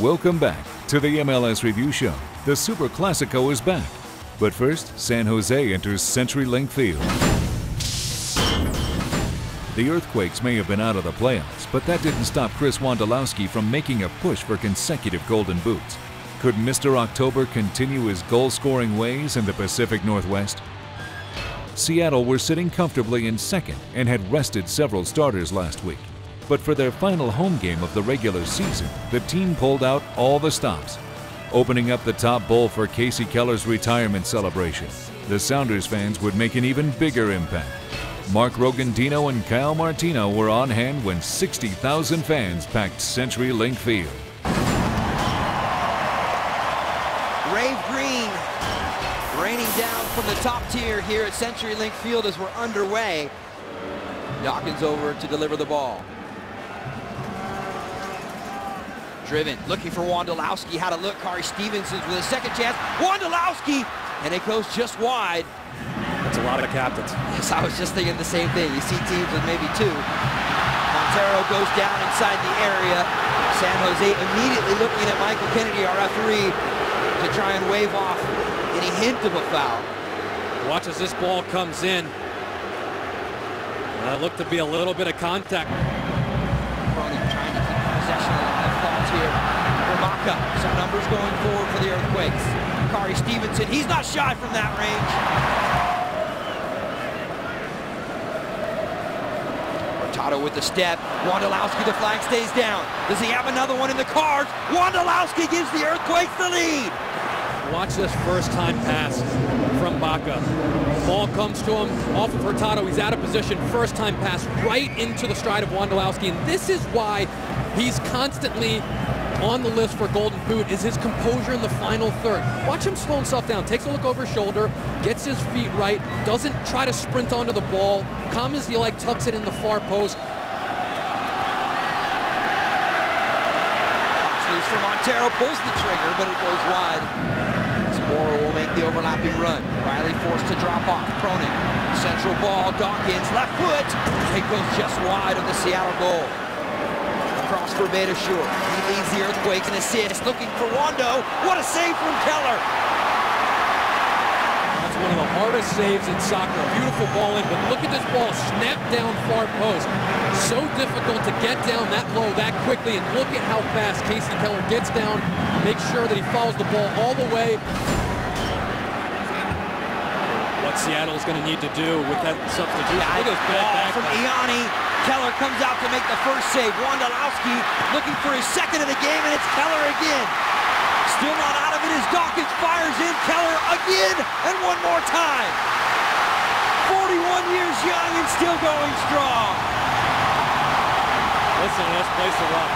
Welcome back to the MLS Review Show. The Super Clasico is back. But first, San Jose enters CenturyLink Field. The Earthquakes may have been out of the playoffs, but that didn't stop Chris Wondolowski from making a push for consecutive Golden Boots. Could Mr. October continue his goal-scoring ways in the Pacific Northwest? Seattle were sitting comfortably in second and had rested several starters last week. But for their final home game of the regular season, the team pulled out all the stops, opening up the top bowl for Casey Keller's retirement celebration. The Sounders fans would make an even bigger impact. Mark Rogandino and Kyle Martino were on hand when 60,000 fans packed CenturyLink Field. Rave green raining down from the top tier here at CenturyLink Field as we're underway. Dawkins over to deliver the ball. Driven, looking for Wondolowski. Had a look. Kari Stevenson's with a second chance. Wondolowski, and it goes just wide. That's a lot of captains. Yes, I was just thinking the same thing. You see teams with maybe two. Montero goes down inside the area. San Jose immediately looking at Michael Kennedy, our referee, to try and wave off any hint of a foul. Watch as this ball comes in. Looked to be a little bit of contact. Trying to keep possession of the left fault here. Ramaka, some numbers going forward for the Earthquakes. Kari Stevenson, he's not shy from that range. Hurtado with the step. Wondolowski, the flag stays down. Does he have another one in the cards? Wondolowski gives the Earthquakes the lead. Watch this first-time pass from Baca. Ball comes to him off of Hurtado. He's out of position. First-time pass right into the stride of Wondolowski. And this is why he's constantly on the list for Golden Boot, is his composure in the final third. Watch him slow himself down. Takes a look over his shoulder, gets his feet right, doesn't try to sprint onto the ball. Calm as you like, tucks it in the far post. Loose for Montero, pulls the trigger, but it goes wide. Mora will make the overlapping run. Riley forced to drop off. Cronin, central ball, Dawkins, left foot. It goes just wide of the Seattle goal. Across for Beta Shore. He leads the Earthquakes in assist, looking for Wondo. What a save from Keller. That's one of the hardest saves in soccer. Beautiful ball in, but look at this ball snapped down far post. So difficult to get down that low that quickly, and look at how fast Casey Keller gets down, makes sure that he follows the ball all the way. What Seattle is going to need to do with that substitution. Look at this ball from Iani. Keller comes out to make the first save. Wondolowski looking for his second of the game, and it's Keller again. Still not out of it as Dawkins fires in. Keller again, and one more time. 41 years young and still going strong. Listen, let's place a rock.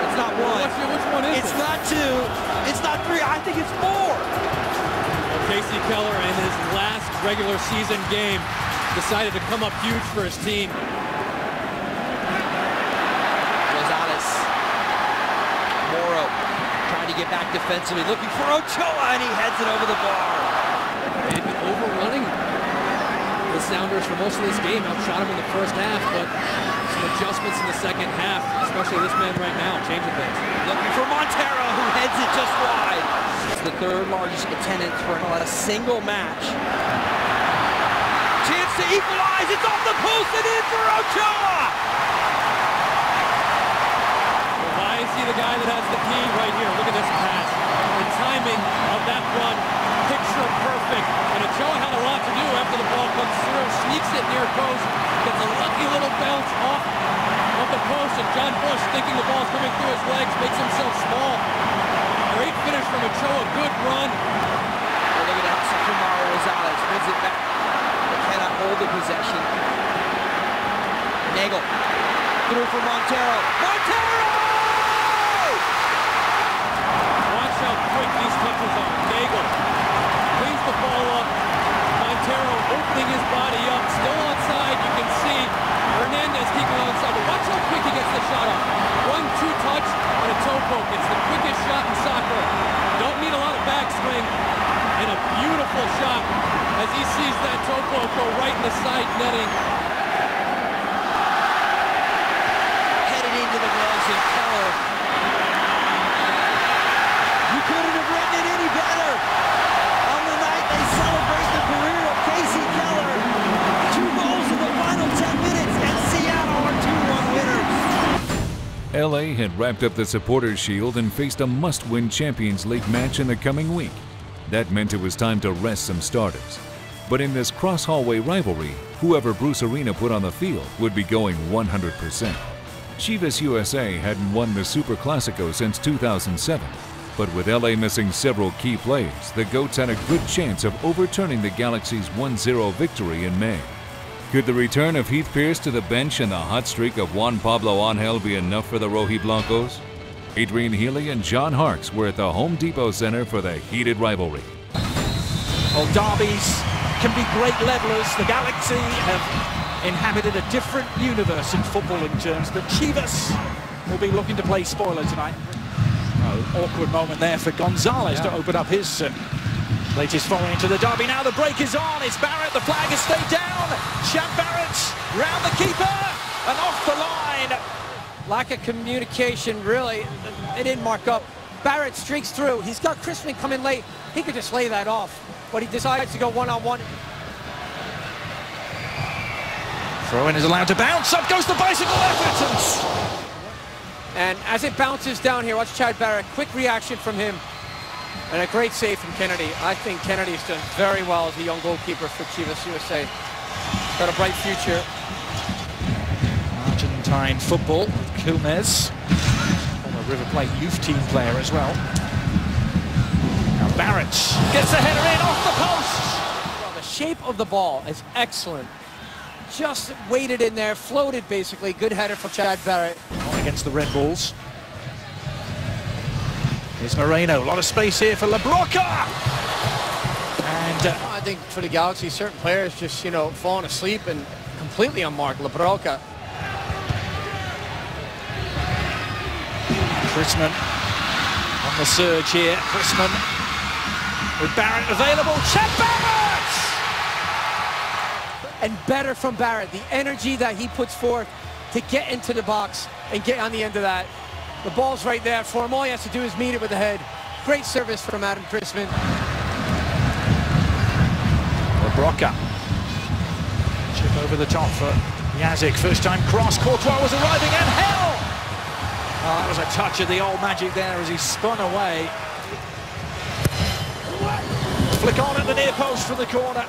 It's not one. Which one is it? It's not two. It's not three. I think it's four. Well, Casey Keller in his last regular season game decided to come up huge for his team. Rosales. Morrow trying to get back defensively, looking for Ochoa, and he heads it over the bar. And overrunning the Sounders for most of this game. Outshot him in the first half, but some adjustments in the second half, especially this man right now, changing things. Looking for Montero, who heads it just wide. It's the third largest attendance for a single match. Chance to equalize, it's off the post and in for Ochoa! Well, I see the guy that has the key right here. Look at this pass. The timing of that run, picture perfect. And Ochoa had a lot to do after the ball comes through, sneaks it near post, gets a lucky little bounce off of the post, and John Bush, thinking the ball's coming through his legs, makes himself small. Great finish from Ochoa, good run. Well, look at that hustle from Mauro Rosales, wins it back. They cannot hold the possession. Nagel, through for Montero. Montero! Watch how quick these touches are. Nagel cleans the ball up. Montero opening his body up, still onside. You can see Hernandez keeping onside, but watch how quick he gets the shot off. 1-2 touch and a toe poke. It's the quickest shot in soccer. Don't need a lot of backswing, and a beautiful shot as he sees that toe poke go right in the side netting. LA had wrapped up the Supporters' Shield and faced a must-win Champions League match in the coming week. That meant it was time to rest some starters. But in this cross-hallway rivalry, whoever Bruce Arena put on the field would be going 100%. Chivas USA hadn't won the Super Clasico since 2007, but with LA missing several key players, the Goats had a good chance of overturning the Galaxy's 1-0 victory in May. Could the return of Heath Pierce to the bench and the hot streak of Juan Pablo Angel be enough for the Rojiblancos? Adrian Healy and John Harkes were at the Home Depot Center for the heated rivalry. Well, derbies can be great levelers. The Galaxy have inhabited a different universe in footballing terms. The Chivas will be looking to play spoiler tonight. Oh, awkward moment there for Gonzalez to open up his latest foray into the derby. Now the break is on. It's Barrett. The flag has stayed down. Shaq Barrett round the keeper and off the line. Lack of communication, really. They didn't mark up. Barrett streaks through. He's got Crispin coming late. He could just lay that off, but he decides to go one-on-one. Throw-in is allowed to bounce. Up goes the bicycle effort. And as it bounces down here, watch Chad Barrett. Quick reaction from him. And a great save from Kennedy. I think Kennedy's done very well as a young goalkeeper for Chivas USA. Got a bright future. Argentine football. Gomez, former River Plate youth team player as well. Now Barrett gets the header in off the post. Well, the shape of the ball is excellent. Just weighted in there, floated basically. Good header for Chad Barrett. On against the Red Bulls. Here's Moreno. A lot of space here for LaBroca. And I think for the Galaxy, certain players just, falling asleep and completely unmarked. LaBroca. Crispin on the surge here. Crispin with Barrett available. Chad Barrett! And better from Barrett. The energy that he puts forth to get into the box and get on the end of that. The ball's right there for him. All he has to do is meet it with the head. Great service from Adam Crispin. LaBroca. Chip over the top for Yazik. First time cross. Courtois was arriving and hell! Oh, that was a touch of the old magic there as he spun away. Flick on at the near post from the corner.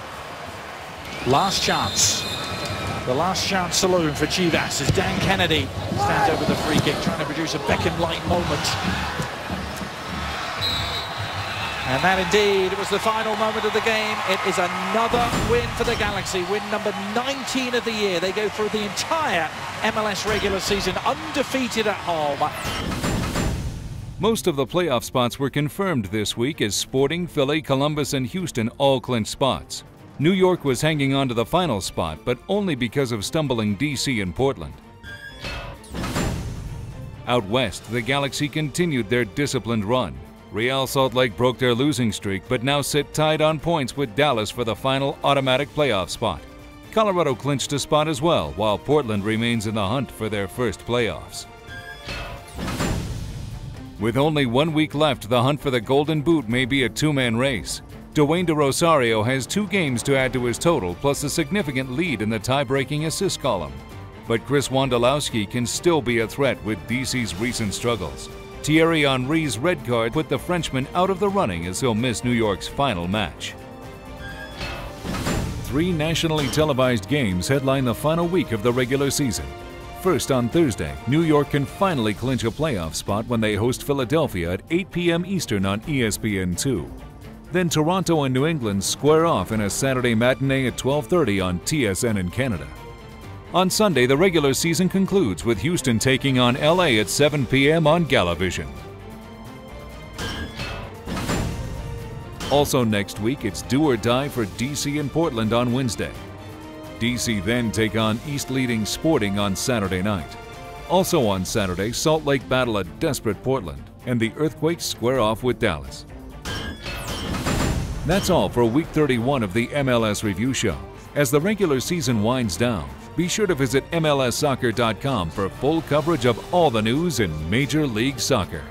Last chance. The last chance saloon for Chivas as Dan Kennedy stands over the free kick, trying to produce a Beckham-like moment. And that indeed was the final moment of the game. It is another win for the Galaxy, win number 19 of the year. They go through the entire MLS regular season undefeated at home. Most of the playoff spots were confirmed this week as Sporting, Philly, Columbus, and Houston all clinched spots. New York was hanging on to the final spot, but only because of stumbling DC and Portland. Out west, the Galaxy continued their disciplined run. Real Salt Lake broke their losing streak, but now sit tied on points with Dallas for the final automatic playoff spot. Colorado clinched a spot as well, while Portland remains in the hunt for their first playoffs. With only 1 week left, the hunt for the Golden Boot may be a two-man race. Dwayne De Rosario has 2 games to add to his total, plus a significant lead in the tie-breaking assist column. But Chris Wondolowski can still be a threat with DC's recent struggles. Thierry Henry's red card put the Frenchman out of the running as he'll miss New York's final match. 3 nationally televised games headline the final week of the regular season. First, on Thursday, New York can finally clinch a playoff spot when they host Philadelphia at 8 p.m. Eastern on ESPN2. Then Toronto and New England square off in a Saturday matinee at 12:30 on TSN in Canada. On Sunday, the regular season concludes with Houston taking on LA at 7 p.m. on Galavision. Also next week, it's do or die for DC and Portland on Wednesday. DC then take on East-leading Sporting on Saturday night. Also on Saturday, Salt Lake battle a desperate Portland, and the Earthquakes square off with Dallas. That's all for Week 31 of the MLS Review Show. As the regular season winds down, be sure to visit MLSsoccer.com for full coverage of all the news in Major League Soccer.